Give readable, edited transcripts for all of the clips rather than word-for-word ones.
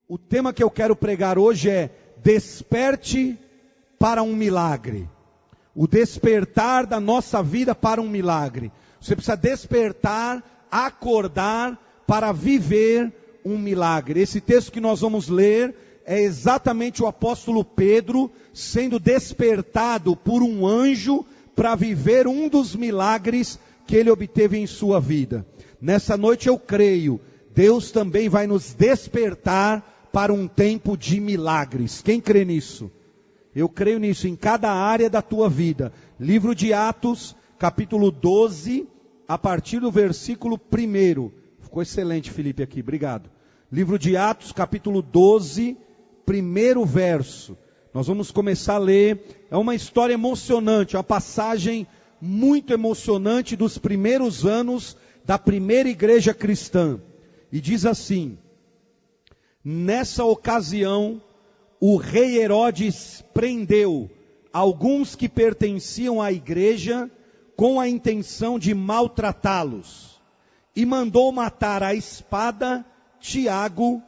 O tema que eu quero pregar hoje é desperte para um milagre. O despertar da nossa vida para um milagre. Você precisa despertar, acordar para viver um milagre. Esse texto que nós vamos ler é exatamente o apóstolo Pedro sendo despertado por um anjo para viver um dos milagres que ele obteve em sua vida. Nessa noite eu creio, Deus também vai nos despertar para um tempo de milagres. Quem crê nisso? Eu creio nisso em cada área da tua vida. Livro de Atos, capítulo 12, a partir do versículo 1. Ficou excelente, Felipe, aqui, obrigado. Livro de Atos, capítulo 12, primeiro verso. Nós vamos começar a ler. É uma história emocionante, uma passagem muito emocionante dos primeiros anos da primeira igreja cristã. E diz assim: nessa ocasião, o rei Herodes prendeu alguns que pertenciam à igreja com a intenção de maltratá-los, e mandou matar à espada Tiago,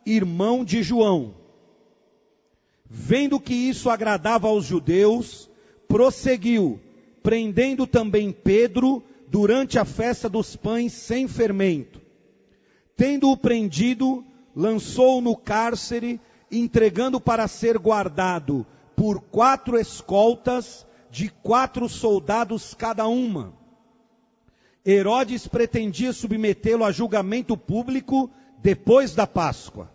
irmão de João. Vendo que isso agradava aos judeus, prosseguiu, prendendo também Pedro durante a festa dos pães sem fermento. Tendo-o prendido, lançou-o no cárcere, entregando para ser guardado por 4 escoltas de 4 soldados cada uma. Herodes pretendia submetê-lo a julgamento público depois da Páscoa.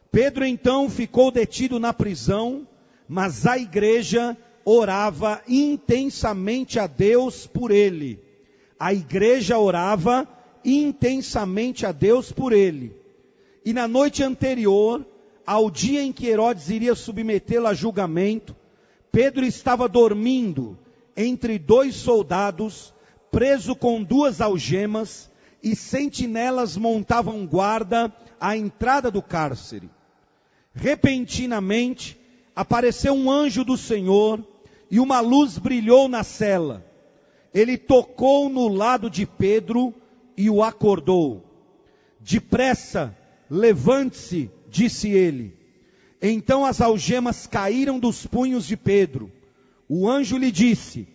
Pedro então ficou detido na prisão, mas a igreja orava intensamente a Deus por ele. A igreja orava intensamente a Deus por ele. E na noite anterior, ao dia em que Herodes iria submetê-lo a julgamento, Pedro estava dormindo entre 2 soldados, preso com 2 algemas, e sentinelas montavam guarda à entrada do cárcere. Repentinamente, apareceu um anjo do Senhor, e uma luz brilhou na cela. Ele tocou no lado de Pedro e o acordou. Depressa, levante-se, disse ele. Então as algemas caíram dos punhos de Pedro. O anjo lhe disse: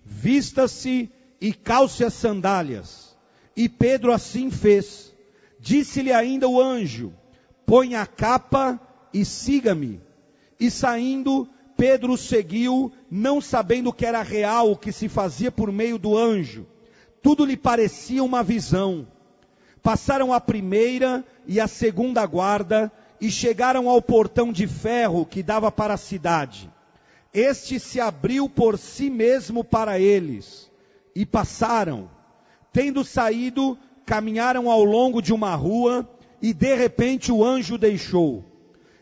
vista-se e calce as sandálias. E Pedro assim fez. Disse-lhe ainda o anjo: põe a capa e siga-me. E saindo, Pedro o seguiu, não sabendo que era real o que se fazia por meio do anjo. Tudo lhe parecia uma visão. Passaram a primeira e a segunda guarda e chegaram ao portão de ferro que dava para a cidade. Este se abriu por si mesmo para eles e passaram. Tendo saído, caminharam ao longo de uma rua e de repente o anjo deixou.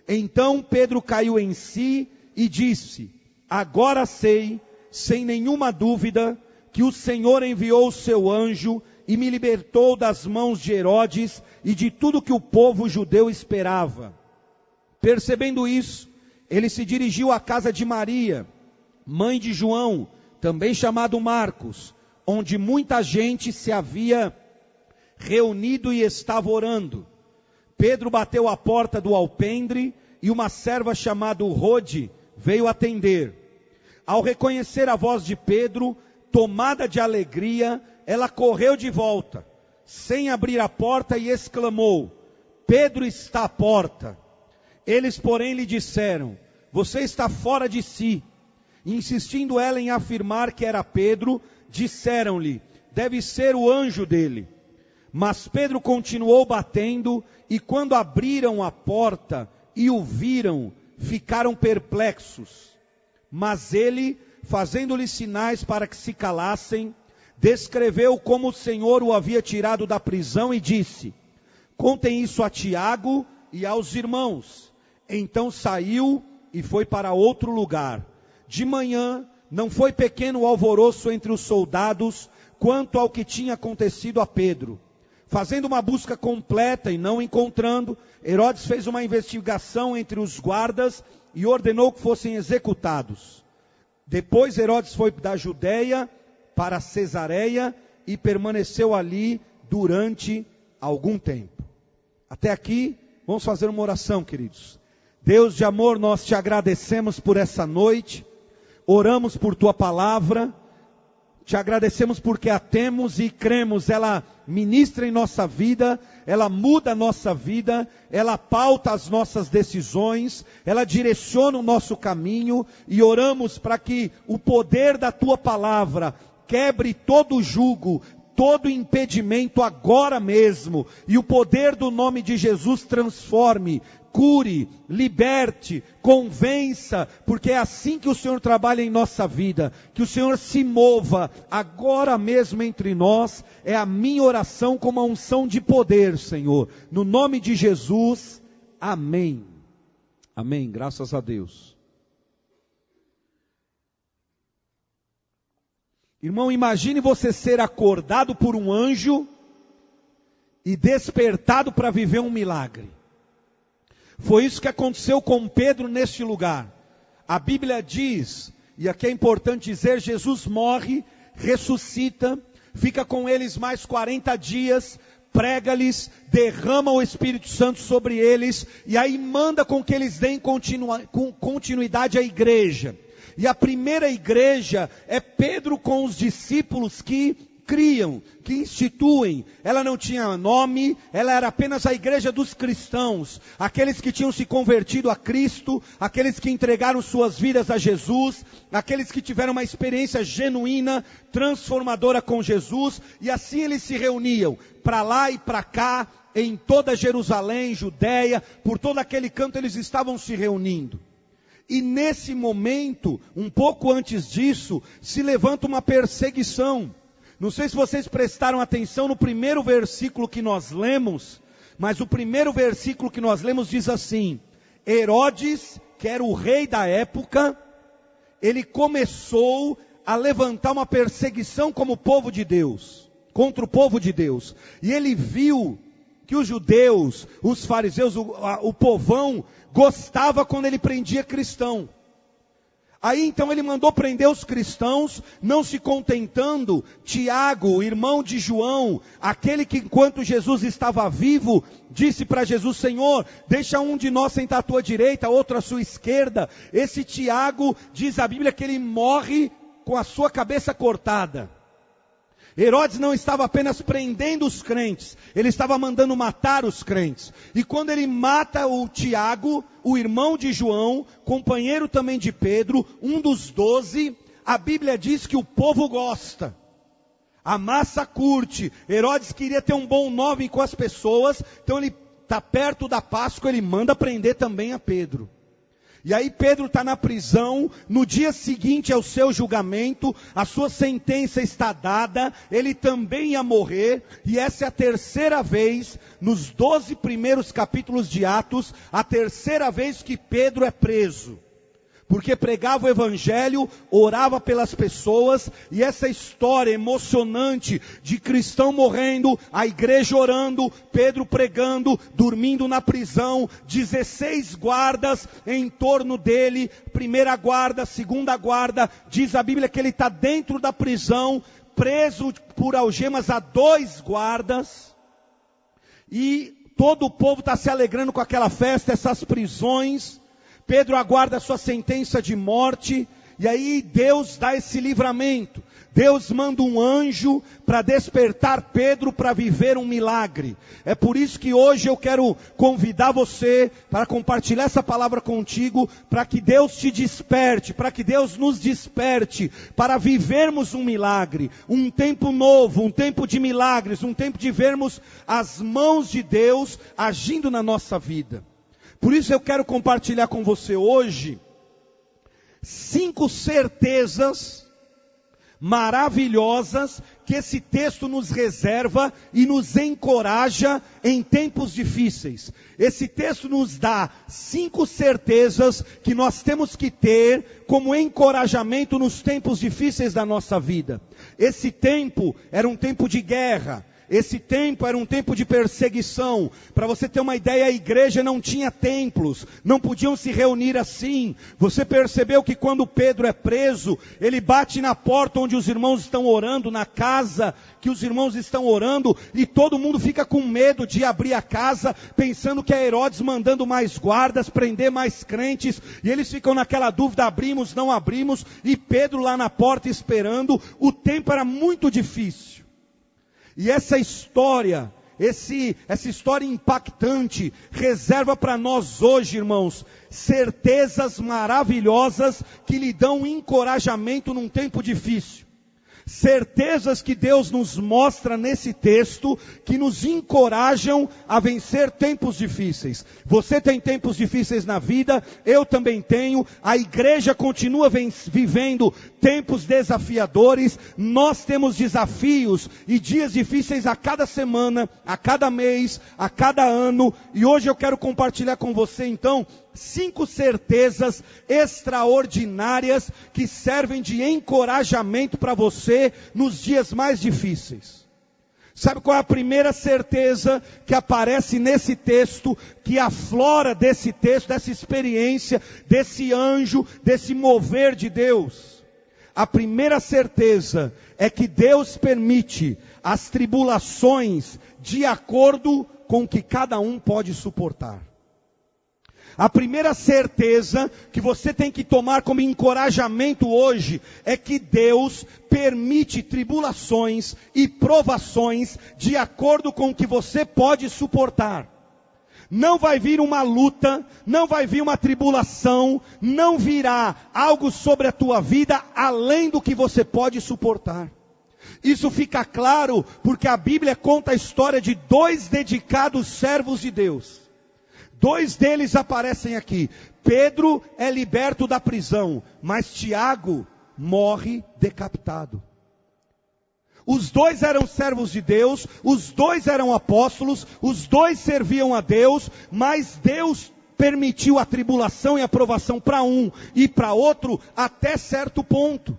Então Pedro caiu em si e disse: agora sei, sem nenhuma dúvida, que o Senhor enviou o seu anjo e me libertou das mãos de Herodes e de tudo que o povo judeu esperava. Percebendo isso, ele se dirigiu à casa de Maria, mãe de João, também chamado Marcos, onde muita gente se havia reunido e estava orando. Pedro bateu à porta do alpendre e uma serva chamada Rode veio atender. Ao reconhecer a voz de Pedro, tomada de alegria, ela correu de volta, sem abrir a porta, e exclamou: Pedro está à porta. Eles, porém, lhe disseram: você está fora de si. Insistindo ela em afirmar que era Pedro, disseram-lhe: deve ser o anjo dele. Mas Pedro continuou batendo, e quando abriram a porta e o viram, ficaram perplexos. Mas ele, fazendo-lhes sinais para que se calassem, descreveu como o Senhor o havia tirado da prisão e disse: contem isso a Tiago e aos irmãos. Então saiu e foi para outro lugar. De manhã, não foi pequeno o alvoroço entre os soldados quanto ao que tinha acontecido a Pedro. Fazendo uma busca completa e não encontrando, Herodes fez uma investigação entre os guardas e ordenou que fossem executados. Depois Herodes foi da Judeia para Cesareia e permaneceu ali durante algum tempo. Até aqui Vamos fazer uma oração, queridos. Deus de amor, nós te agradecemos por essa noite, oramos por tua palavra, te agradecemos porque a temos e cremos, ela ministra em nossa vida, ela muda a nossa vida, ela pauta as nossas decisões, ela direciona o nosso caminho, e oramos para que o poder da tua palavra quebre todo jugo, todo impedimento agora mesmo, e o poder do nome de Jesus transforme, cure, liberte, convença, porque é assim que o Senhor trabalha em nossa vida, que o Senhor se mova agora mesmo entre nós, é a minha oração com uma unção de poder, Senhor, no nome de Jesus, amém, amém, graças a Deus. Irmão, imagine você ser acordado por um anjo e despertado para viver um milagre. Foi isso que aconteceu com Pedro neste lugar. A Bíblia diz, e aqui é importante dizer, Jesus morre, ressuscita, fica com eles mais 40 dias, prega-lhes, derrama o Espírito Santo sobre eles, e aí manda com que eles deem continuidade à igreja. E a primeira igreja é Pedro com os discípulos que criam, que instituem. Ela não tinha nome, ela era apenas a igreja dos cristãos, aqueles que tinham se convertido a Cristo, aqueles que entregaram suas vidas a Jesus, aqueles que tiveram uma experiência genuína, transformadora com Jesus, e assim eles se reuniam, para lá e para cá, em toda Jerusalém, Judeia, por todo aquele canto eles estavam se reunindo. E nesse momento, um pouco antes disso, se levanta uma perseguição. Não sei se vocês prestaram atenção no primeiro versículo que nós lemos, mas o primeiro versículo que nós lemos diz assim: Herodes, que era o rei da época, ele começou a levantar uma perseguição como o povo de Deus, contra o povo de Deus. E ele viu que os judeus, os fariseus, o povão, gostava quando ele prendia cristão. Aí então ele mandou prender os cristãos, não se contentando. Tiago, irmão de João, aquele que enquanto Jesus estava vivo, disse para Jesus: Senhor, deixa um de nós sentar à tua direita, outro à sua esquerda. Esse Tiago, diz a Bíblia que ele morre com a sua cabeça cortada. Herodes não estava apenas prendendo os crentes, ele estava mandando matar os crentes. E quando ele mata o Tiago, o irmão de João, companheiro também de Pedro, um dos 12, a Bíblia diz que o povo gosta. A massa curte. Herodes queria ter um bom nome com as pessoas, então ele está perto da Páscoa, ele manda prender também a Pedro. E aí Pedro está na prisão, no dia seguinte ao seu julgamento, a sua sentença está dada, ele também ia morrer, e essa é a terceira vez, nos 12 primeiros capítulos de Atos, a terceira vez que Pedro é preso. Porque pregava o evangelho, orava pelas pessoas, e essa história emocionante de cristão morrendo, a igreja orando, Pedro pregando, dormindo na prisão, 16 guardas em torno dele, primeira guarda, segunda guarda, diz a Bíblia que ele está dentro da prisão, preso por algemas a 2 guardas, e todo o povo está se alegrando com aquela festa, essas prisões. Pedro aguarda a sua sentença de morte, e aí Deus dá esse livramento. Deus manda um anjo para despertar Pedro para viver um milagre. É por isso que hoje eu quero convidar você para compartilhar essa palavra contigo, para que Deus te desperte, para que Deus nos desperte, para vivermos um milagre, um tempo novo, um tempo de milagres, um tempo de vermos as mãos de Deus agindo na nossa vida. Por isso eu quero compartilhar com você hoje 5 certezas maravilhosas que esse texto nos reserva e nos encoraja em tempos difíceis. Esse texto nos dá 5 certezas que nós temos que ter como encorajamento nos tempos difíceis da nossa vida. Esse tempo era um tempo de guerra. Esse tempo era um tempo de perseguição. Para você ter uma ideia, a igreja não tinha templos, não podiam se reunir assim. Você percebeu que quando Pedro é preso, ele bate na porta onde os irmãos estão orando, na casa que os irmãos estão orando, e todo mundo fica com medo de abrir a casa, pensando que é Herodes mandando mais guardas, prender mais crentes, e eles ficam naquela dúvida, abrimos, não abrimos, e Pedro lá na porta esperando. O tempo era muito difícil. E essa história impactante, reserva para nós hoje, irmãos, certezas maravilhosas que lhe dão encorajamento num tempo difícil. Certezas que Deus nos mostra nesse texto, que nos encorajam a vencer tempos difíceis. Você tem tempos difíceis na vida, eu também tenho, a igreja continua vivendo tempos desafiadores, nós temos desafios e dias difíceis a cada semana, a cada mês, a cada ano, e hoje eu quero compartilhar com você então 5 certezas extraordinárias que servem de encorajamento para você nos dias mais difíceis. Sabe qual é a primeira certeza que aparece nesse texto, que aflora desse texto, dessa experiência, desse anjo, desse mover de Deus? A primeira certeza é que Deus permite as tribulações de acordo com o que cada um pode suportar. A primeira certeza que você tem que tomar como encorajamento hoje é que Deus permite tribulações e provações de acordo com o que você pode suportar. Não vai vir uma luta, não vai vir uma tribulação, não virá algo sobre a tua vida além do que você pode suportar. Isso fica claro porque a Bíblia conta a história de 2 dedicados servos de Deus. 2 deles aparecem aqui. Pedro é liberto da prisão, mas Tiago morre decapitado. Os 2 eram servos de Deus, os 2 eram apóstolos, os 2 serviam a Deus, mas Deus permitiu a tribulação e a provação para um e para outro até certo ponto.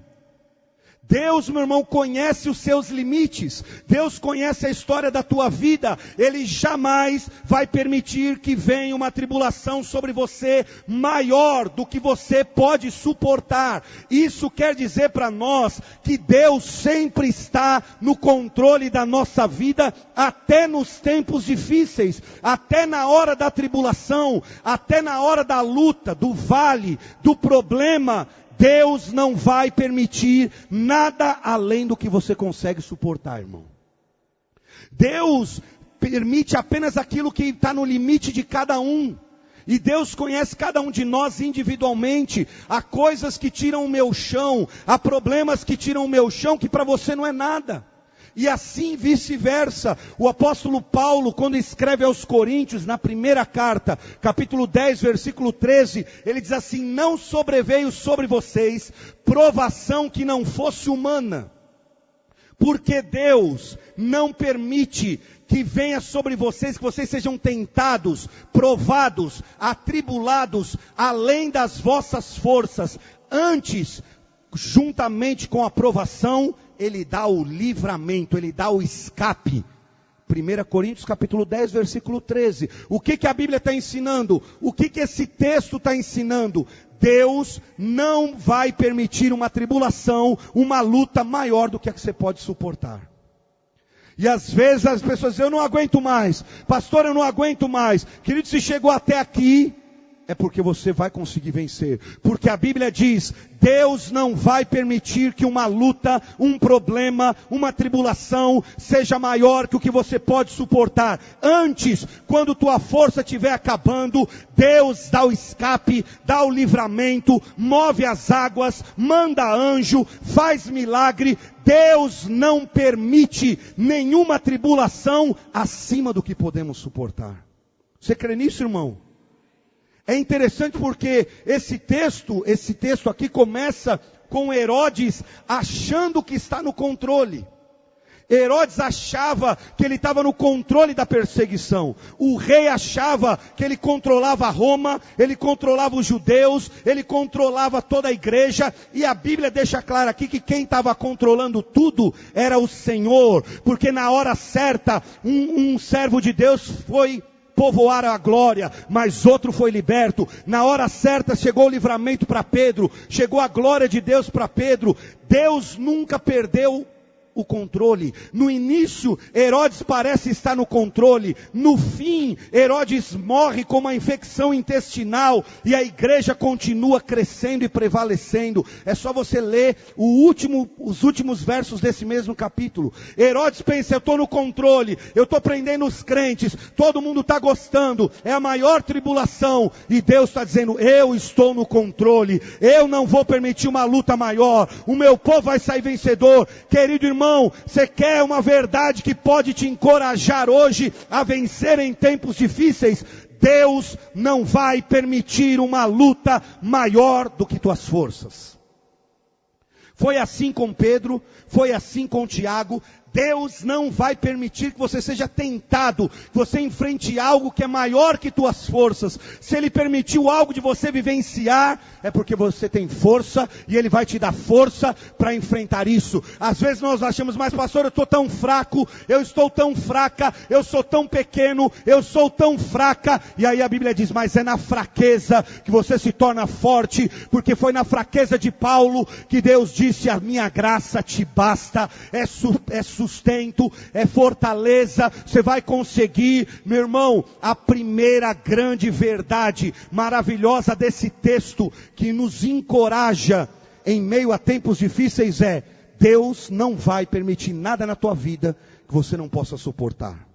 Deus, meu irmão, conhece os seus limites. Deus conhece a história da tua vida. Ele jamais vai permitir que venha uma tribulação sobre você maior do que você pode suportar. Isso quer dizer para nós que Deus sempre está no controle da nossa vida, até nos tempos difíceis, até na hora da tribulação, até na hora da luta, do vale, do problema. Deus não vai permitir nada além do que você consegue suportar, irmão. Deus permite apenas aquilo que está no limite de cada um. E Deus conhece cada um de nós individualmente. Há coisas que tiram o meu chão, há problemas que tiram o meu chão, que para você não é nada. E assim vice-versa. O apóstolo Paulo, quando escreve aos Coríntios, na primeira carta, capítulo 10, versículo 13, ele diz assim: não sobreveio sobre vocês provação que não fosse humana, porque Deus não permite que venha sobre vocês, que vocês sejam tentados, provados, atribulados, além das vossas forças. Antes, juntamente com a provação, Ele dá o livramento, Ele dá o escape. 1 Coríntios capítulo 10, versículo 13. O que a Bíblia está ensinando? O que esse texto está ensinando? Deus não vai permitir uma tribulação, uma luta maior do que a que você pode suportar. E às vezes as pessoas dizem: eu não aguento mais. Pastor, eu não aguento mais. Querido, se chegou até aqui, é porque você vai conseguir vencer. Porque a Bíblia diz: Deus não vai permitir que uma luta, um problema, uma tribulação seja maior que o que você pode suportar. Antes, quando tua força estiver acabando, Deus dá o escape, dá o livramento, move as águas, manda anjo, faz milagre. Deus não permite nenhuma tribulação acima do que podemos suportar. Você crê nisso, irmão? É interessante porque esse texto aqui começa com Herodes achando que está no controle. Herodes achava que ele estava no controle da perseguição. O rei achava que ele controlava Roma, ele controlava os judeus, ele controlava toda a igreja. E a Bíblia deixa claro aqui que quem estava controlando tudo era o Senhor. Porque na hora certa, um servo de Deus foi povoar a glória, mas outro foi liberto. Na hora certa chegou o livramento para Pedro, chegou a glória de Deus para Pedro. Deus nunca perdeu o controle. No início, Herodes parece estar no controle. No fim, Herodes morre com uma infecção intestinal e a igreja continua crescendo e prevalecendo. É só você ler os últimos versos desse mesmo capítulo. Herodes pensa, eu estou no controle, eu estou prendendo os crentes, todo mundo está gostando, é a maior tribulação. E Deus está dizendo, eu estou no controle, eu não vou permitir uma luta maior, o meu povo vai sair vencedor. Querido irmão, você quer uma verdade que pode te encorajar hoje a vencer em tempos difíceis? Deus não vai permitir uma luta maior do que tuas forças. Foi assim com Pedro, foi assim com Tiago. Deus não vai permitir que você seja tentado, que você enfrente algo que é maior que tuas forças. Se Ele permitiu algo de você vivenciar, é porque você tem força, e Ele vai te dar força para enfrentar isso. Às vezes nós achamos, mas pastor, eu estou tão fraco, eu estou tão fraca, eu sou tão pequeno, eu sou tão fraca. E aí a Bíblia diz, mas é na fraqueza que você se torna forte, porque foi na fraqueza de Paulo que Deus disse, a minha graça te basta. É sustento, é fortaleza, você vai conseguir. Meu irmão, a primeira grande verdade maravilhosa desse texto, que nos encoraja em meio a tempos difíceis, é: Deus não vai permitir nada na tua vida que você não possa suportar.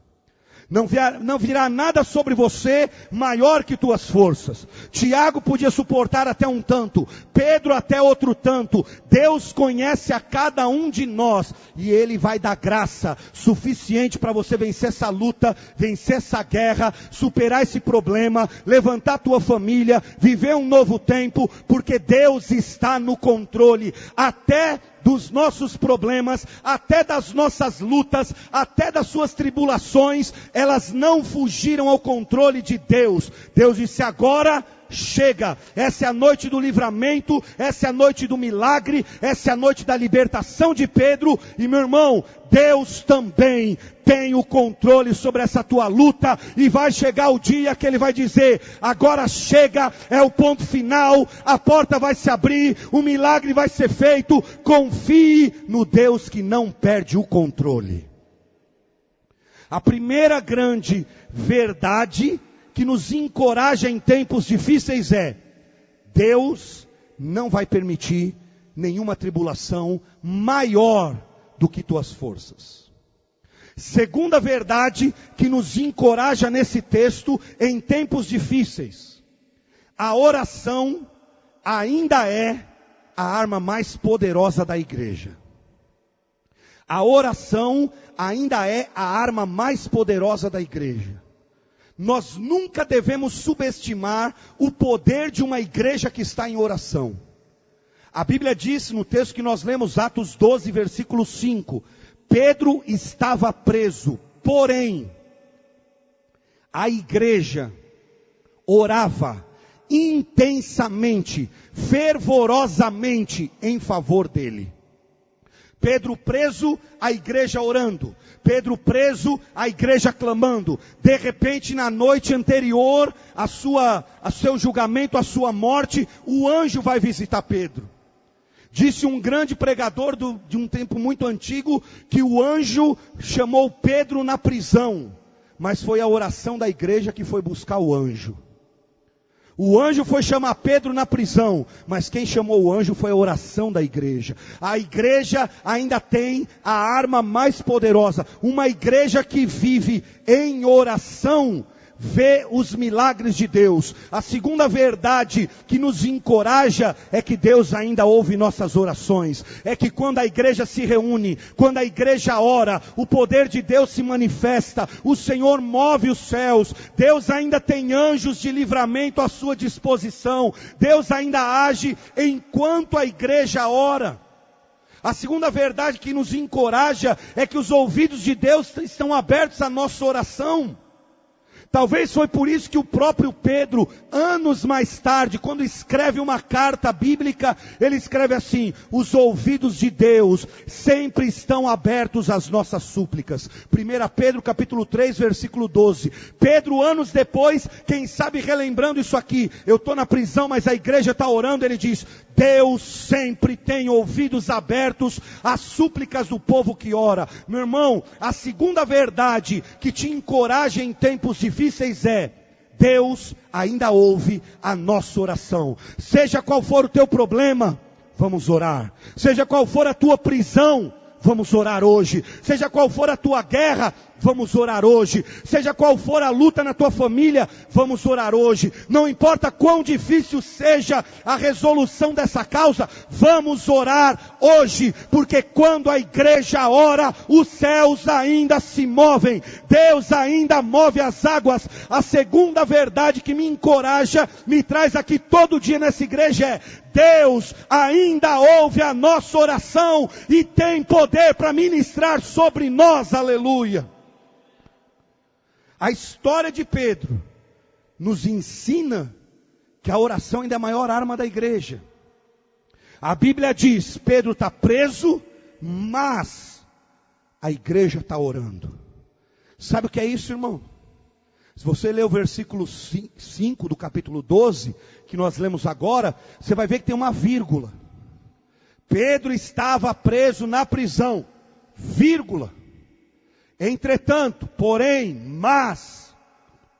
Não virá nada sobre você maior que tuas forças. Tiago podia suportar até um tanto, Pedro até outro tanto. Deus conhece a cada um de nós, e Ele vai dar graça suficiente para você vencer essa luta, vencer essa guerra, superar esse problema, levantar tua família, viver um novo tempo, porque Deus está no controle, até dos nossos problemas, até das nossas lutas, até das suas tribulações. Elas não fugiram ao controle de Deus. Deus disse, agora chega. Essa é a noite do livramento, essa é a noite do milagre, essa é a noite da libertação de Pedro. E meu irmão, Deus também tem o controle sobre essa tua luta, e vai chegar o dia que Ele vai dizer, agora chega, é o ponto final, a porta vai se abrir, o milagre vai ser feito. Confie no Deus que não perde o controle. A primeira grande verdade que nos encoraja em tempos difíceis é: Deus não vai permitir nenhuma tribulação maior do que tuas forças. Segunda verdade que nos encoraja nesse texto em tempos difíceis: a oração ainda é a arma mais poderosa da igreja. A oração ainda é a arma mais poderosa da igreja. Nós nunca devemos subestimar o poder de uma igreja que está em oração. A Bíblia diz no texto que nós lemos, Atos 12, versículo 5, Pedro estava preso, porém, a igreja orava intensamente, fervorosamente em favor dele. Pedro preso, a igreja orando. Pedro preso, a igreja clamando. De repente, na noite anterior a seu julgamento, a sua morte, o anjo vai visitar Pedro. Disse um grande pregador de um tempo muito antigo, que o anjo chamou Pedro na prisão, mas foi a oração da igreja que foi buscar o anjo. O anjo foi chamar Pedro na prisão, mas quem chamou o anjo foi a oração da igreja. A igreja ainda tem a arma mais poderosa. Uma igreja que vive em oração vê os milagres de Deus. A segunda verdade que nos encoraja é que Deus ainda ouve nossas orações. É que quando a igreja se reúne, quando a igreja ora, o poder de Deus se manifesta, o Senhor move os céus, Deus ainda tem anjos de livramento à sua disposição, Deus ainda age enquanto a igreja ora. A segunda verdade que nos encoraja é que os ouvidos de Deus estão abertos à nossa oração. Talvez foi por isso que o próprio Pedro, anos mais tarde, quando escreve uma carta bíblica, ele escreve assim: os ouvidos de Deus sempre estão abertos às nossas súplicas. 1 Pedro capítulo 3, versículo 12. Pedro, anos depois, quem sabe relembrando isso aqui, eu estou na prisão, mas a igreja está orando, ele diz: Deus sempre tem ouvidos abertos às súplicas do povo que ora. Meu irmão, a segunda verdade que te encoraja em tempos difíceis é: Deus ainda ouve a nossa oração. Seja qual for o teu problema, vamos orar. Seja qual for a tua prisão, vamos orar hoje. Seja qual for a tua guerra, vamos orar hoje. Seja qual for a luta na tua família, vamos orar hoje. Não importa quão difícil seja a resolução dessa causa, vamos orar hoje. Porque quando a igreja ora, os céus ainda se movem. Deus ainda move as águas. A segunda verdade que me encoraja, me traz aqui todo dia nessa igreja é: Deus ainda ouve a nossa oração e tem poder para ministrar sobre nós, aleluia. A história de Pedro nos ensina que a oração ainda é a maior arma da igreja. A Bíblia diz: Pedro está preso, mas a igreja está orando. Sabe o que é isso, irmão? Se você ler o versículo 5 do capítulo 12, que nós lemos agora, você vai ver que tem uma vírgula. Pedro estava preso na prisão, vírgula. Entretanto, porém, mas,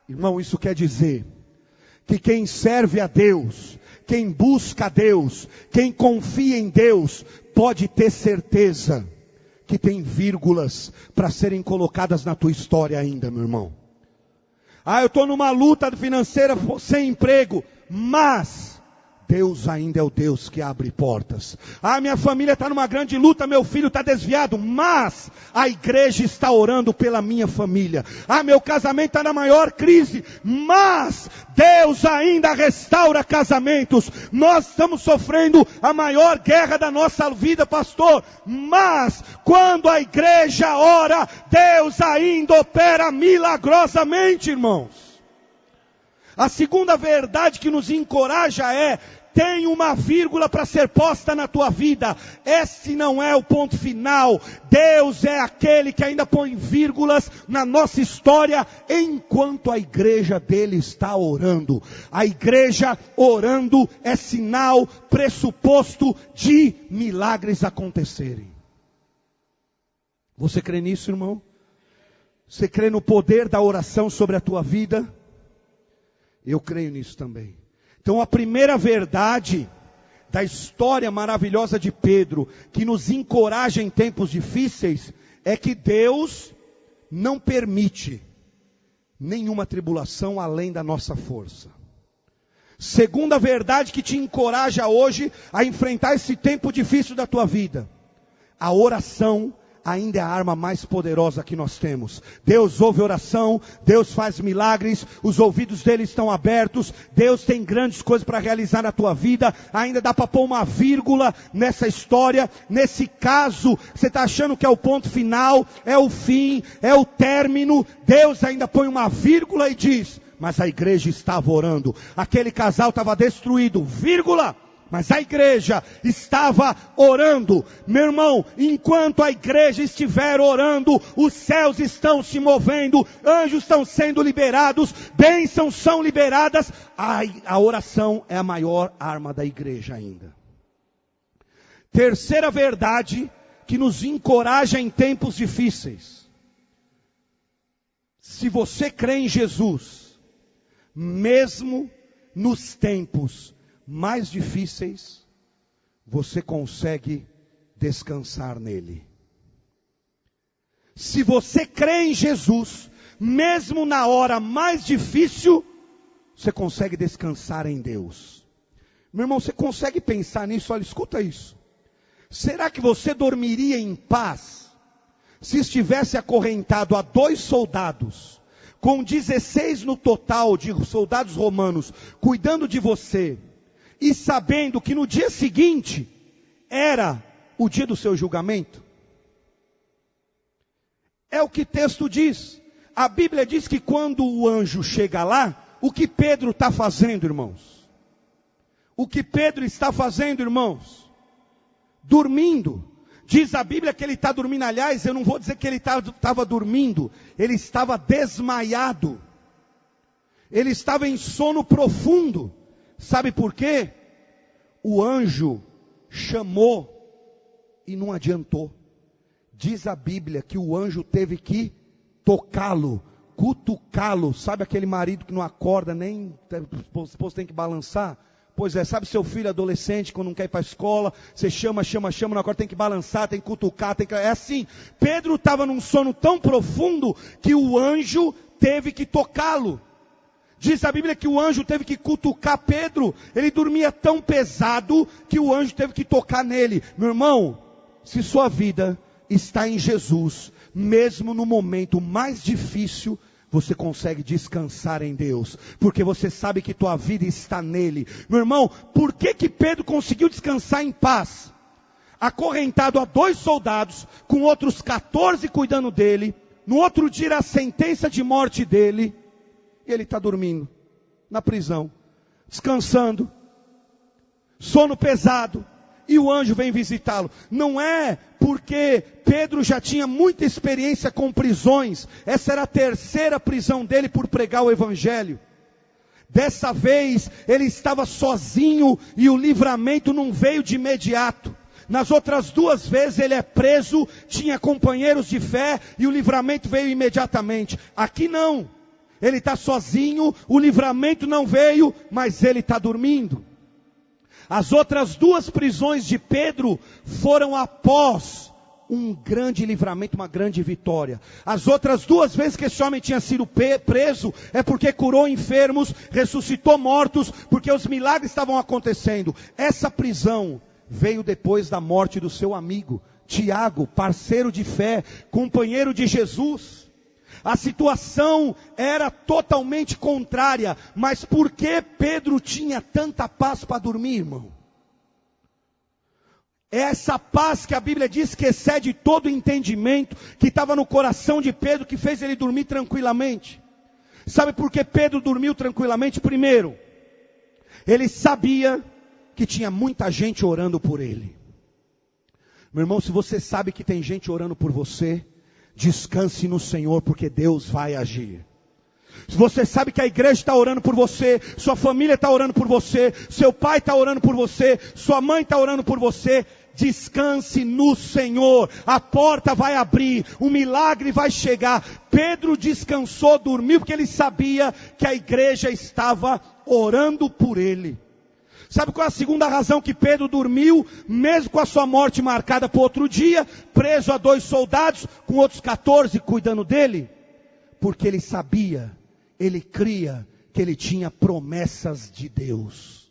irmão, isso quer dizer que quem serve a Deus, quem busca a Deus, quem confia em Deus, pode ter certeza que tem vírgulas para serem colocadas na tua história ainda, meu irmão. Eu estou numa luta financeira sem emprego, mas Deus ainda é o Deus que abre portas. Minha família está numa grande luta, meu filho está desviado, mas a igreja está orando pela minha família. Meu casamento está na maior crise, mas Deus ainda restaura casamentos. Nós estamos sofrendo a maior guerra da nossa vida, pastor, mas quando a igreja ora, Deus ainda opera milagrosamente, irmãos. A segunda verdade que nos encoraja é: tem uma vírgula para ser posta na tua vida. Esse não é o ponto final. Deus é aquele que ainda põe vírgulas na nossa história enquanto a igreja dele está orando. A igreja orando é sinal, pressuposto de milagres acontecerem. Você crê nisso, irmão? Você crê no poder da oração sobre a tua vida? Eu creio nisso também. Então a primeira verdade da história maravilhosa de Pedro, que nos encoraja em tempos difíceis, é que Deus não permite nenhuma tribulação além da nossa força. Segunda verdade que te encoraja hoje a enfrentar esse tempo difícil da tua vida: a oração ainda é a arma mais poderosa que nós temos. Deus ouve oração, Deus faz milagres, os ouvidos dele estão abertos, Deus tem grandes coisas para realizar na tua vida. Ainda dá para pôr uma vírgula nessa história. Nesse caso, você está achando que é o ponto final, é o fim, é o término. Deus ainda põe uma vírgula e diz: mas a igreja estava orando. Aquele casal estava destruído, vírgula, mas a igreja estava orando. Meu irmão, enquanto a igreja estiver orando, os céus estão se movendo, anjos estão sendo liberados, bênçãos são liberadas. A oração é a maior arma da igreja ainda. Terceira verdade que nos encoraja em tempos difíceis: se você crê em Jesus, mesmo nos tempos mais difíceis, você consegue descansar nele. Se você crê em Jesus, mesmo na hora mais difícil, você consegue descansar em Deus. Meu irmão, você consegue pensar nisso? Olha, escuta isso. Será que você dormiria em paz se estivesse acorrentado a 2 soldados, com 16 no total de soldados romanos, cuidando de você, e sabendo que no dia seguinte era o dia do seu julgamento? É o que o texto diz. A Bíblia diz que quando o anjo chega lá, o que Pedro está fazendo, irmãos? O que Pedro está fazendo, irmãos? Dormindo. Diz a Bíblia que ele está dormindo. Aliás, eu não vou dizer que ele estava dormindo. Ele estava desmaiado. Ele estava em sono profundo. Sabe por quê? O anjo chamou e não adiantou. Diz a Bíblia que o anjo teve que tocá-lo, cutucá-lo. Sabe aquele marido que não acorda, nem a esposa tem que balançar? Pois é, sabe seu filho adolescente, quando não quer ir para a escola, você chama, não acorda, tem que balançar, tem que cutucar, é assim. Pedro estava num sono tão profundo, que o anjo teve que tocá-lo. Diz a Bíblia que o anjo teve que cutucar Pedro, ele dormia tão pesado, que o anjo teve que tocar nele. Meu irmão, se sua vida está em Jesus, mesmo no momento mais difícil, você consegue descansar em Deus, porque você sabe que tua vida está nele. Meu irmão, por que Pedro conseguiu descansar em paz? Acorrentado a 2 soldados, com outros 14 cuidando dele, no outro dia era a sentença de morte dele, e ele está dormindo, na prisão, descansando, sono pesado, e o anjo vem visitá-lo. Não é porque Pedro já tinha muita experiência com prisões. Essa era a 3ª prisão dele por pregar o evangelho. Dessa vez ele estava sozinho e o livramento não veio de imediato. Nas outras 2 vezes ele é preso, tinha companheiros de fé e o livramento veio imediatamente. Aqui não. Ele está sozinho, o livramento não veio, mas ele está dormindo. As outras 2 prisões de Pedro foram após um grande livramento, uma grande vitória. As outras 2 vezes que esse homem tinha sido preso, é porque curou enfermos, ressuscitou mortos, porque os milagres estavam acontecendo. Essa prisão veio depois da morte do seu amigo, Tiago, parceiro de fé, companheiro de Jesus. A situação era totalmente contrária, mas por que Pedro tinha tanta paz para dormir, irmão? É essa paz que a Bíblia diz que excede todo entendimento, que estava no coração de Pedro, que fez ele dormir tranquilamente. Sabe por que Pedro dormiu tranquilamente? Primeiro, ele sabia que tinha muita gente orando por ele. Meu irmão, se você sabe que tem gente orando por você, descanse no Senhor, porque Deus vai agir. Se você sabe que a igreja está orando por você, sua família está orando por você, seu pai está orando por você, sua mãe está orando por você, descanse no Senhor. A porta vai abrir, o milagre vai chegar. Pedro descansou, dormiu, porque ele sabia que a igreja estava orando por ele. Sabe qual é a segunda razão que Pedro dormiu, mesmo com a sua morte marcada para outro dia, preso a 2 soldados, com outros 14 cuidando dele? Porque ele sabia, ele cria que ele tinha promessas de Deus.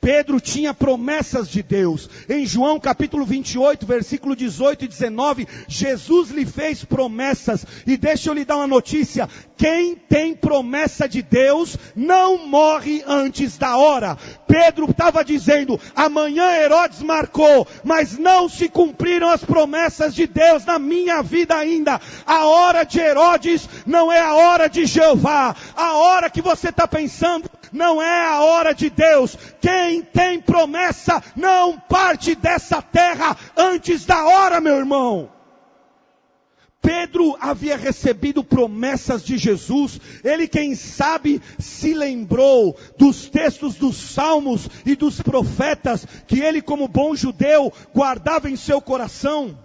Pedro tinha promessas de Deus. Em João capítulo 28, versículo 18 e 19, Jesus lhe fez promessas. E deixa eu lhe dar uma notícia: quem tem promessa de Deus não morre antes da hora. Pedro estava dizendo: amanhã Herodes marcou, mas não se cumpriram as promessas de Deus na minha vida ainda. A hora de Herodes não é a hora de Jeová. A hora que você está pensando não é a hora de Deus. Quem tem promessa não parte dessa terra antes da hora, meu irmão. Pedro havia recebido promessas de Jesus. Ele, quem sabe, se lembrou dos textos dos salmos e dos profetas, que ele, como bom judeu, guardava em seu coração.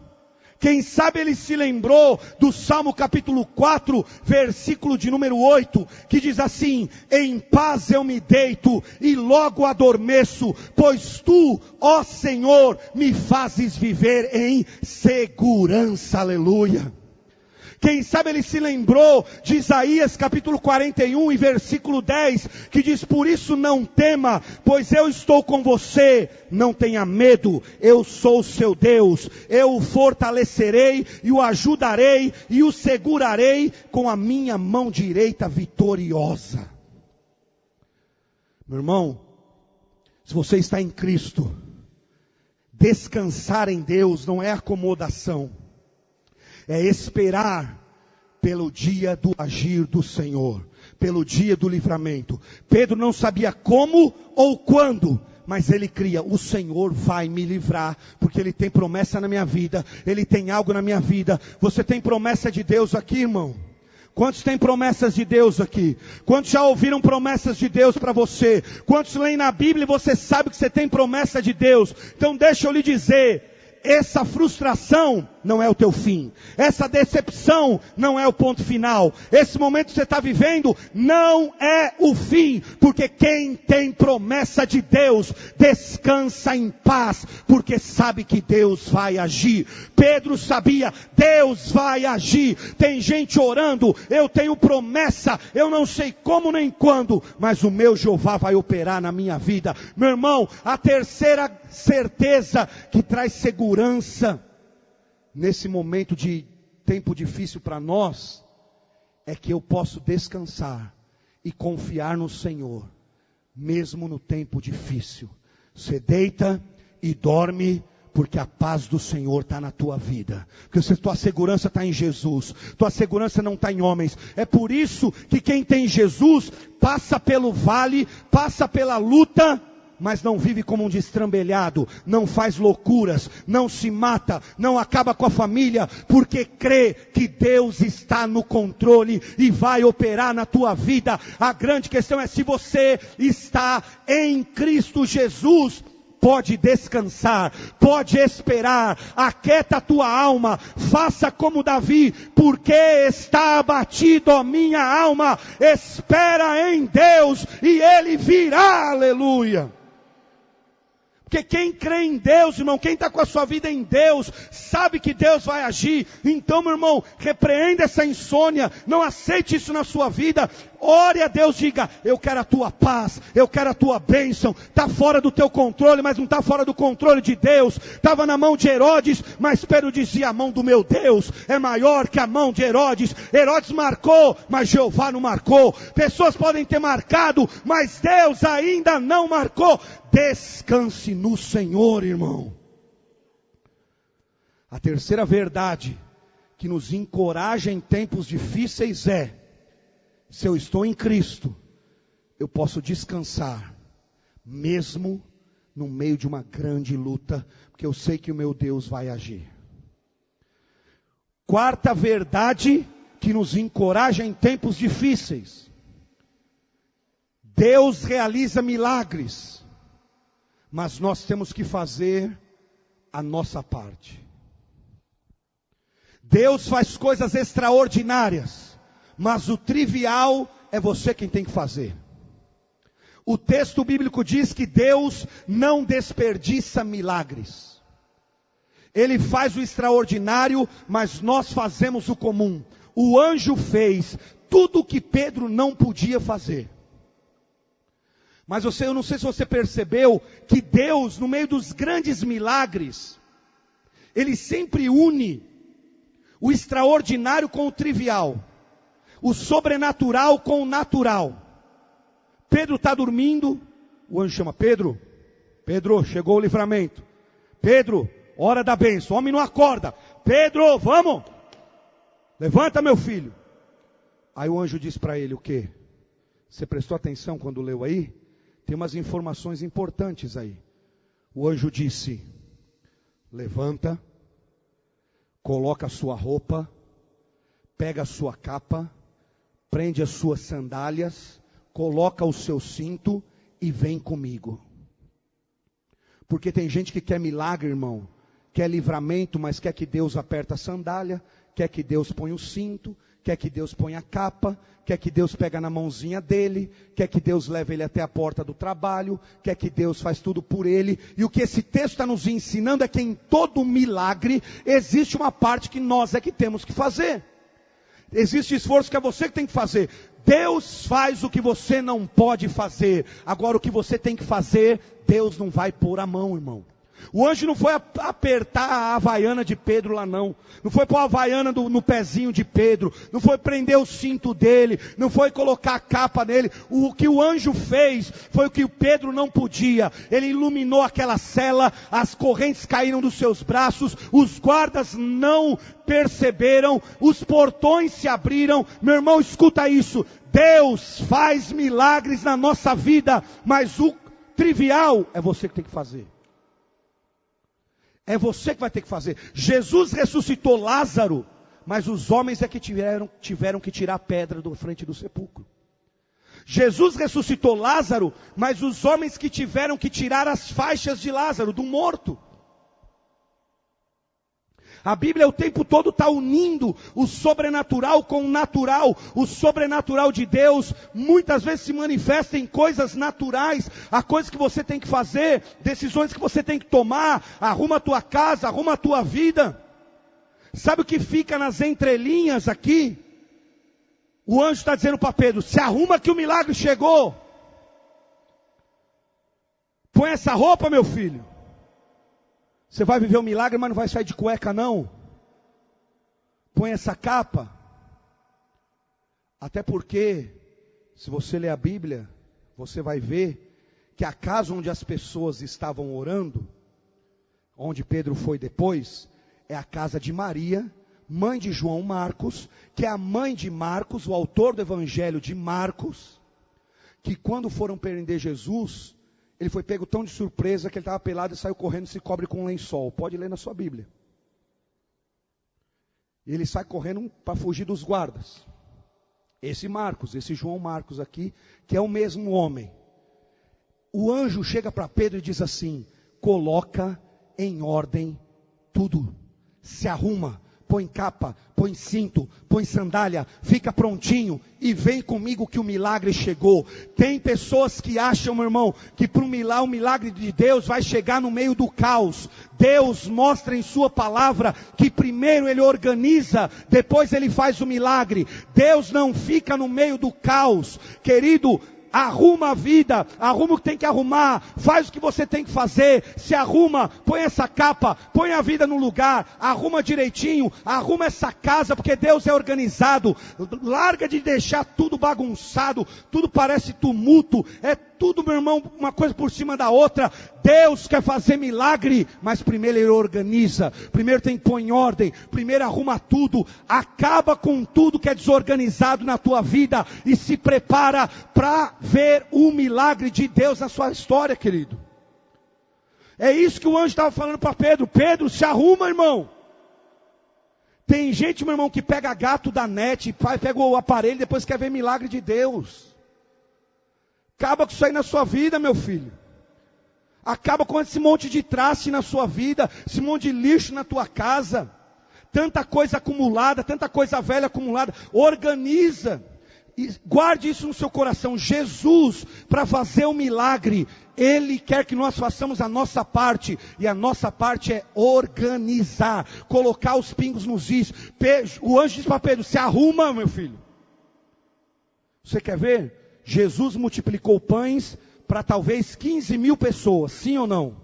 Quem sabe ele se lembrou do Salmo capítulo 4, versículo de número 8, que diz assim: em paz eu me deito e logo adormeço, pois tu, ó Senhor, me fazes viver em segurança. Aleluia. Quem sabe ele se lembrou de Isaías capítulo 41 e versículo 10, que diz: por isso não tema, pois eu estou com você, não tenha medo, eu sou o seu Deus, eu o fortalecerei e o ajudarei e o segurarei com a minha mão direita vitoriosa. Meu irmão, se você está em Cristo, Descansar em Deus não é acomodação, é esperar pelo dia do agir do Senhor, pelo dia do livramento. Pedro não sabia como ou quando, mas ele cria: o Senhor vai me livrar, porque Ele tem promessa na minha vida, Ele tem algo na minha vida. Você tem promessa de Deus aqui, irmão? Quantos têm promessas de Deus aqui? Quantos já ouviram promessas de Deus para você? Quantos leem na Bíblia e você sabe que você tem promessa de Deus? Então deixa eu lhe dizer, essa frustração não é o teu fim. Essa decepção não é o ponto final. Esse momento que você está vivendo não é o fim. Porque quem tem promessa de Deus, descansa em paz, porque sabe que Deus vai agir. Pedro sabia, Deus vai agir. Tem gente orando, eu tenho promessa, eu não sei como nem quando, mas o meu Jeová vai operar na minha vida. Meu irmão, a terceira certeza que traz segurança nesse momento de tempo difícil para nós, é que eu posso descansar e confiar no Senhor, mesmo no tempo difícil. Você deita e dorme, porque a paz do Senhor está na tua vida, porque tua segurança está em Jesus, tua segurança não está em homens. É por isso que quem tem Jesus, passa pelo vale, passa pela luta, mas não vive como um destrambelhado, não faz loucuras, não se mata, não acaba com a família, porque crê que Deus está no controle e vai operar na tua vida. A grande questão é se você está em Cristo Jesus. Pode descansar, pode esperar, aquieta a tua alma, faça como Davi, porque está abatido a minha alma, espera em Deus e Ele virá, aleluia. Porque quem crê em Deus, irmão, quem está com a sua vida em Deus, sabe que Deus vai agir. Então, meu irmão, repreenda essa insônia, não aceite isso na sua vida. Ore a Deus, diga: eu quero a tua paz, eu quero a tua bênção. Está fora do teu controle, mas não está fora do controle de Deus. Estava na mão de Herodes, mas Pedro dizia: a mão do meu Deus é maior que a mão de Herodes. Herodes marcou, mas Jeová não marcou. Pessoas podem ter marcado, mas Deus ainda não marcou. Descanse no Senhor, irmão. A terceira verdade que nos encoraja em tempos difíceis é: se eu estou em Cristo, eu posso descansar, mesmo no meio de uma grande luta, porque eu sei que o meu Deus vai agir. Quarta verdade que nos encoraja em tempos difíceis: Deus realiza milagres, mas nós temos que fazer a nossa parte. Deus faz coisas extraordinárias, mas o trivial é você quem tem que fazer. O texto bíblico diz que Deus não desperdiça milagres. Ele faz o extraordinário, mas nós fazemos o comum. O anjo fez tudo o que Pedro não podia fazer. Mas eu não sei se você percebeu que Deus, no meio dos grandes milagres, Ele sempre une o extraordinário com o trivial, o sobrenatural com o natural. Pedro está dormindo, o anjo chama: Pedro, Pedro, chegou o livramento. Pedro, hora da bênção. O homem não acorda. Pedro, vamos, levanta, meu filho. Aí o anjo diz para ele: o quê? Você prestou atenção quando leu aí? Tem umas informações importantes aí. O anjo disse: levanta, coloca a sua roupa, pega a sua capa, prende as suas sandálias, coloca o seu cinto e vem comigo. Porque tem gente que quer milagre, irmão, quer livramento, mas quer que Deus aperte a sandália, quer que Deus ponha o cinto, quer que Deus ponha a capa, quer que Deus pega na mãozinha dele, quer que Deus leve ele até a porta do trabalho, quer que Deus faz tudo por ele. E o que esse texto está nos ensinando é que em todo milagre existe uma parte que nós é que temos que fazer. Existe esforço que é você que tem que fazer. Deus faz o que você não pode fazer. Agora o que você tem que fazer, Deus não vai pôr a mão, irmão. O anjo não foi apertar a havaiana de Pedro lá não. Não foi pôr a havaiana no pezinho de Pedro. Não foi prender o cinto dele. Não foi colocar a capa nele. O que o anjo fez foi o que o Pedro não podia. Ele iluminou aquela cela. As correntes caíram dos seus braços. Os guardas não perceberam. Os portões se abriram. Meu irmão, escuta isso. Deus faz milagres na nossa vida. Mas o trivial é você que tem que fazer. É você que vai ter que fazer. Jesus ressuscitou Lázaro, mas os homens é que tiveram que tirar a pedra da frente do sepulcro. Jesus ressuscitou Lázaro, mas os homens que tiveram que tirar as faixas de Lázaro, do morto. A Bíblia o tempo todo está unindo o sobrenatural com o natural. O sobrenatural de Deus muitas vezes se manifesta em coisas naturais. Há coisas que você tem que fazer, decisões que você tem que tomar. Arruma a tua casa, arruma a tua vida. Sabe o que fica nas entrelinhas aqui? O anjo está dizendo para Pedro, se arruma que o milagre chegou. Põe essa roupa, meu filho. Você vai viver um milagre, mas não vai sair de cueca não. Põe essa capa. Até porque, se você ler a Bíblia, você vai ver que a casa onde as pessoas estavam orando, onde Pedro foi depois, é a casa de Maria, mãe de João Marcos, que é a mãe de Marcos, o autor do evangelho de Marcos, que quando foram prender Jesus, ele foi pego tão de surpresa que ele estava pelado e saiu correndo e se cobre com um lençol. Pode ler na sua Bíblia. E ele sai correndo para fugir dos guardas. Esse Marcos, esse João Marcos aqui, que é o mesmo homem. O anjo chega para Pedro e diz assim, coloca em ordem tudo. Se arruma, põe capa, põe cinto, põe sandália, fica prontinho e vem comigo que o milagre chegou. Tem pessoas que acham, meu irmão, que para o milagre de Deus vai chegar no meio do caos. Deus mostra em sua palavra que primeiro Ele organiza, depois Ele faz o milagre. Deus não fica no meio do caos, querido. Arruma a vida, arruma o que tem que arrumar, faz o que você tem que fazer, se arruma, põe essa capa, põe a vida no lugar, arruma direitinho, arruma essa casa, porque Deus é organizado. Larga de deixar tudo bagunçado, tudo parece tumulto, é tudo, meu irmão, uma coisa por cima da outra. Deus quer fazer milagre, mas primeiro Ele organiza, primeiro tem que pôr em ordem, primeiro arruma tudo, acaba com tudo que é desorganizado na tua vida e se prepara para ver o milagre de Deus na sua história, querido. É isso que o anjo estava falando para Pedro. Pedro, se arruma, irmão. Tem gente, meu irmão, que pega gato da net, pega o aparelho e depois quer ver milagre de Deus. Acaba com isso aí na sua vida, meu filho. Acaba com esse monte de traste na sua vida, esse monte de lixo na tua casa. Tanta coisa acumulada, tanta coisa velha acumulada. Organiza. E guarde isso no seu coração. Jesus, para fazer o milagre, Ele quer que nós façamos a nossa parte. E a nossa parte é organizar. Colocar os pingos nos is. O anjo diz para Pedro, se arruma, meu filho. Você quer ver? Jesus multiplicou pães para talvez 15 mil pessoas, sim ou não?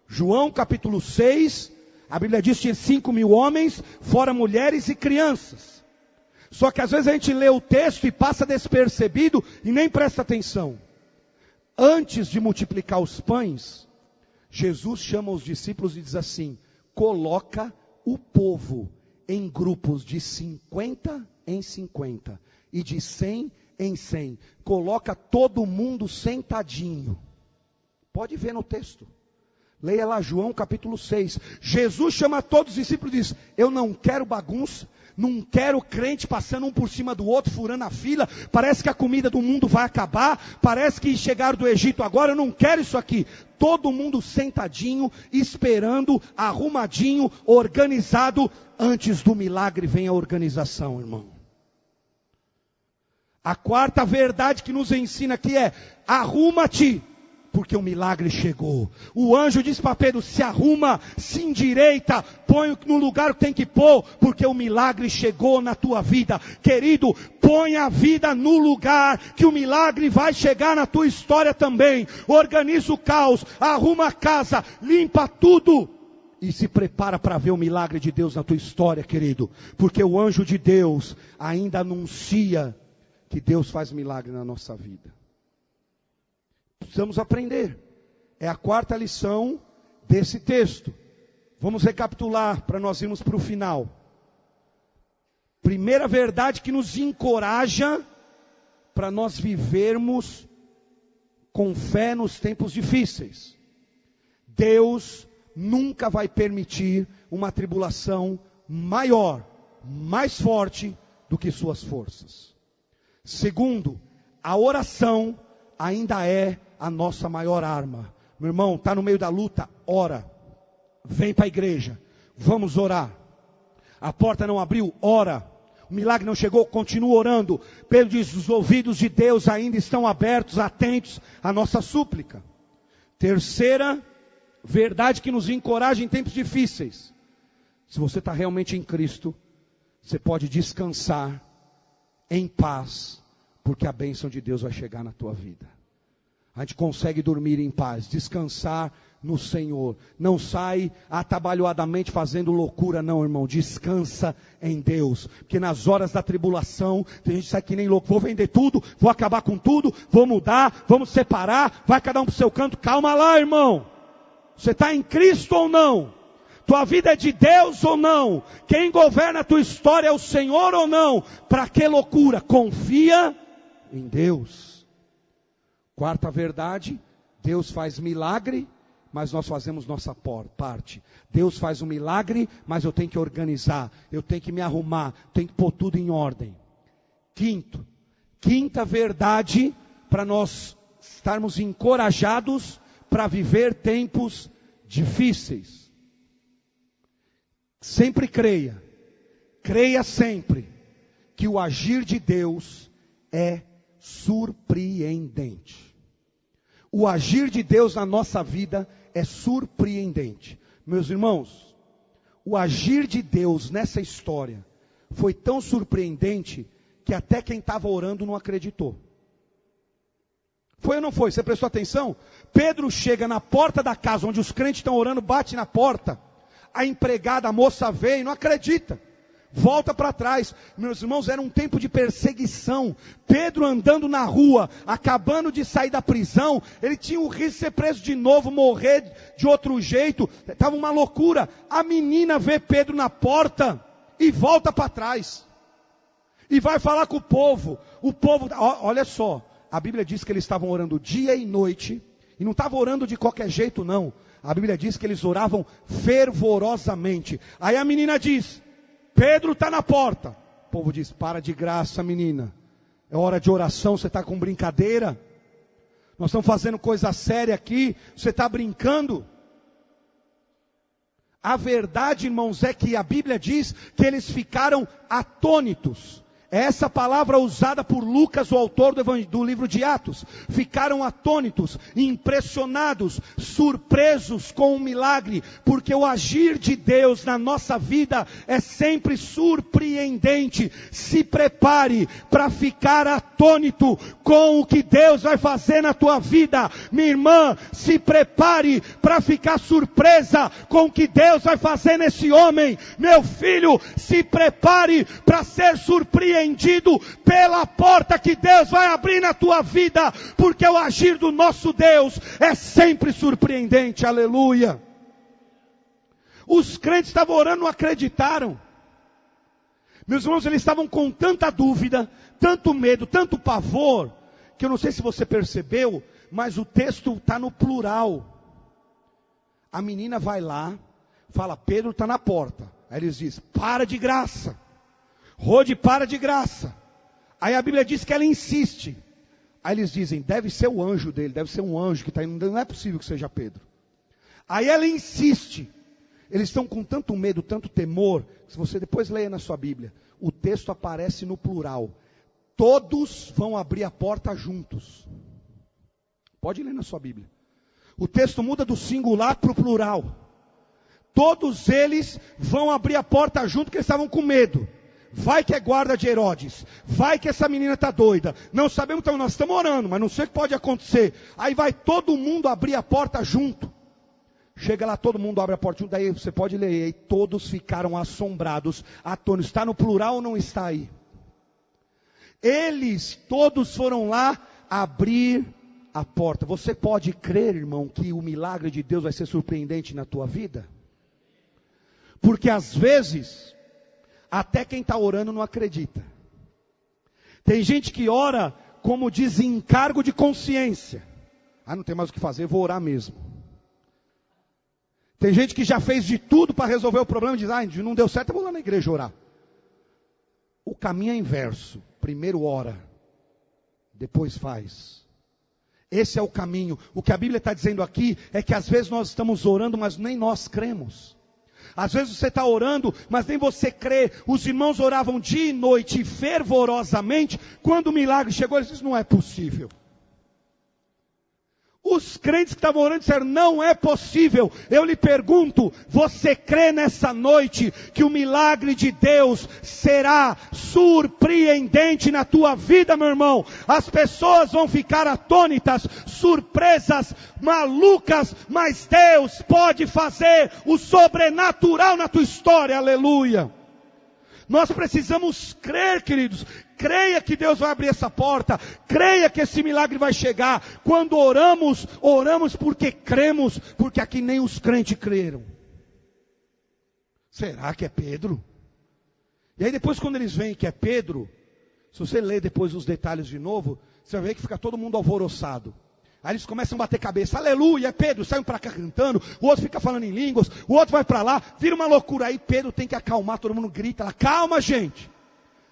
João capítulo 6, a Bíblia diz que tinha 5 mil homens, fora mulheres e crianças. Só que às vezes a gente lê o texto e passa despercebido e nem presta atenção. Antes de multiplicar os pães, Jesus chama os discípulos e diz assim, coloca o povo em grupos de 50 em 50 e de 100 em 100, coloca todo mundo sentadinho. Pode ver no texto. Leia lá João capítulo 6. Jesus chama todos os discípulos e diz, eu não quero bagunça, não quero crente passando um por cima do outro, furando a fila, parece que a comida do mundo vai acabar, parece que chegaram do Egito agora, eu não quero isso aqui. Todo mundo sentadinho, esperando, arrumadinho, organizado. Antes do milagre vem a organização, irmão. A quarta verdade que nos ensina aqui é, arruma-te, porque o milagre chegou. O anjo diz para Pedro, se arruma, se endireita, põe no lugar que tem que pôr, porque o milagre chegou na tua vida. Querido, põe a vida no lugar, que o milagre vai chegar na tua história também. Organiza o caos, arruma a casa, limpa tudo. E se prepara para ver o milagre de Deus na tua história, querido. Porque o anjo de Deus ainda anuncia que Deus faz milagre na nossa vida. Precisamos aprender. É a quarta lição desse texto. Vamos recapitular para nós irmos para o final. Primeira verdade que nos encoraja para nós vivermos com fé nos tempos difíceis. Deus nunca vai permitir uma tribulação maior, mais forte do que suas forças. Segundo, a oração ainda é a nossa maior arma. Meu irmão, está no meio da luta, ora. Vem para a igreja, vamos orar. A porta não abriu, ora. O milagre não chegou, continua orando. Pedro diz, os ouvidos de Deus ainda estão abertos, atentos à nossa súplica. Terceira verdade que nos encoraja em tempos difíceis. Se você está realmente em Cristo, você pode descansar em paz, porque a bênção de Deus vai chegar na tua vida. A gente consegue dormir em paz, descansar no Senhor. Não sai atabalhoadamente fazendo loucura, não, irmão. Descansa em Deus. Porque nas horas da tribulação, tem gente que sai que nem louco. Vou vender tudo, vou acabar com tudo, vou mudar, vamos separar, vai cada um para o seu canto. Calma lá, irmão. Você está em Cristo ou não? Tua vida é de Deus ou não? Quem governa a tua história é o Senhor ou não? Para que loucura? Confia em Deus. Quarta verdade, Deus faz milagre, mas nós fazemos nossa parte. Deus faz um milagre, mas eu tenho que organizar, eu tenho que me arrumar, tenho que pôr tudo em ordem. Quinta verdade, para nós estarmos encorajados para viver tempos difíceis. Sempre creia sempre, que o agir de Deus é surpreendente. O agir de Deus na nossa vida é surpreendente. Meus irmãos, o agir de Deus nessa história foi tão surpreendente que até quem estava orando não acreditou. Foi ou não foi? Você prestou atenção? Pedro chega na porta da casa onde os crentes estão orando, bate na porta. A empregada, a moça vem e não acredita. Volta para trás. Meus irmãos, era um tempo de perseguição. Pedro andando na rua, acabando de sair da prisão. Ele tinha o risco de ser preso de novo, morrer de outro jeito. Estava uma loucura. A menina vê Pedro na porta e volta para trás. E vai falar com o povo. O povo, olha só. A Bíblia diz que eles estavam orando dia e noite. E não estavam orando de qualquer jeito, não. A Bíblia diz que eles oravam fervorosamente. Aí a menina diz, Pedro está na porta. O povo diz, para de graça, menina. É hora de oração, você está com brincadeira? Nós estamos fazendo coisa séria aqui, você está brincando? A verdade, irmãos, é que a Bíblia diz que eles ficaram atônitos. Essa palavra usada por Lucas, o autor do livro de Atos. Ficaram atônitos, impressionados, surpresos com o milagre. Porque o agir de Deus na nossa vida é sempre surpreendente. Se prepare para ficar atônito com o que Deus vai fazer na tua vida. Minha irmã, se prepare para ficar surpresa com o que Deus vai fazer nesse homem. Meu filho, se prepare para ser surpreendido pela porta que Deus vai abrir na tua vida, porque o agir do nosso Deus é sempre surpreendente, aleluia. Os crentes estavam orando, não acreditaram. Meus irmãos, eles estavam com tanta dúvida, tanto medo, tanto pavor, que eu não sei se você percebeu, mas o texto está no plural. A menina vai lá, fala, Pedro está na porta. Aí eles dizem, para de graça. Rode, para de graça. Aí a Bíblia diz que ela insiste. Aí eles dizem, deve ser o anjo dele, deve ser um anjo que está indo, não é possível que seja Pedro. Aí ela insiste. Eles estão com tanto medo, tanto temor, se você depois leia na sua Bíblia, o texto aparece no plural. Todos vão abrir a porta juntos. Pode ler na sua Bíblia. O texto muda do singular para o plural. Todos eles vão abrir a porta junto, porque eles estavam com medo. Vai que é guarda de Herodes. Vai que essa menina está doida. Não sabemos, então nós estamos orando, mas não sei o que pode acontecer. Aí vai todo mundo abrir a porta junto. Chega lá, todo mundo abre a porta junto. Daí você pode ler. E aí todos ficaram assombrados, atônitos. Está no plural ou não está aí? Eles todos foram lá abrir a porta. Você pode crer, irmão, que o milagre de Deus vai ser surpreendente na tua vida? Porque às vezes, até quem está orando não acredita. Tem gente que ora como desencargo de consciência. Ah, não tem mais o que fazer, vou orar mesmo. Tem gente que já fez de tudo para resolver o problema e diz, ah, não deu certo, eu vou lá na igreja orar. O caminho é inverso. Primeiro ora, depois faz. Esse é o caminho. O que a Bíblia está dizendo aqui é que às vezes nós estamos orando, mas nem nós cremos. Às vezes você está orando, mas nem você crê. Os irmãos oravam dia e noite, fervorosamente. Quando o milagre chegou, eles disseram, não é possível. Os crentes que estavam orando disseram, não é possível. Eu lhe pergunto, você crê nessa noite que o milagre de Deus será surpreendente na tua vida, meu irmão? As pessoas vão ficar atônitas, surpresas, malucas, mas Deus pode fazer o sobrenatural na tua história, aleluia. Nós precisamos crer, queridos. Creia que Deus vai abrir essa porta. Creia que esse milagre vai chegar. Quando oramos, oramos porque cremos. Porque aqui nem os crentes creram. Será que é Pedro? E aí depois quando eles veem que é Pedro, se você ler depois os detalhes de novo, você vai ver que fica todo mundo alvoroçado. Aí eles começam a bater cabeça, aleluia, é Pedro, saem para cá cantando, o outro fica falando em línguas, o outro vai para lá, vira uma loucura. Aí Pedro tem que acalmar, todo mundo grita, calma gente.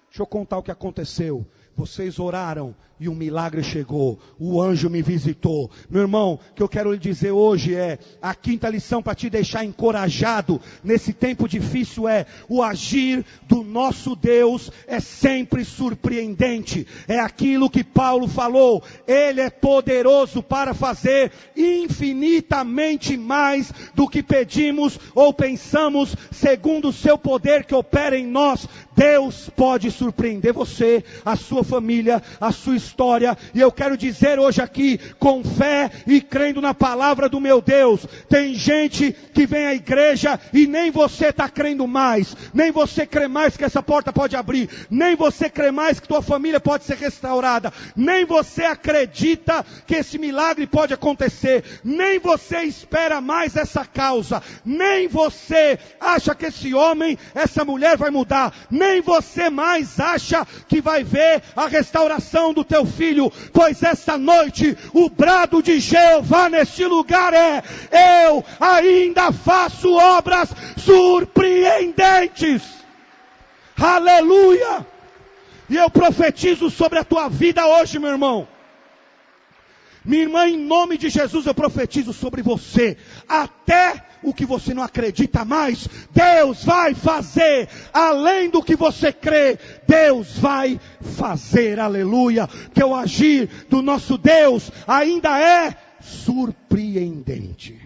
Deixa eu contar o que aconteceu. Vocês oraram e um milagre chegou. O anjo me visitou. Meu irmão, o que eu quero lhe dizer hoje é, a quinta lição para te deixar encorajado nesse tempo difícil é, o agir do nosso Deus é sempre surpreendente. É aquilo que Paulo falou. Ele é poderoso para fazer infinitamente mais do que pedimos ou pensamos, segundo o seu poder que opera em nós. Deus pode surpreender você, a sua família, a sua história. E eu quero dizer hoje aqui, com fé e crendo na palavra do meu Deus. Tem gente que vem à igreja e nem você está crendo mais. Nem você crê mais que essa porta pode abrir. Nem você crê mais que tua família pode ser restaurada. Nem você acredita que esse milagre pode acontecer. Nem você espera mais essa causa. Nem você acha que esse homem, essa mulher vai mudar. Nem você mais acha que vai ver a restauração do teu filho, pois esta noite o brado de Jeová neste lugar é, eu ainda faço obras surpreendentes, aleluia. E eu profetizo sobre a tua vida hoje, meu irmão. Minha irmã, em nome de Jesus eu profetizo sobre você, até o que você não acredita mais, Deus vai fazer, além do que você crê, Deus vai fazer, aleluia, que o agir do nosso Deus ainda é surpreendente.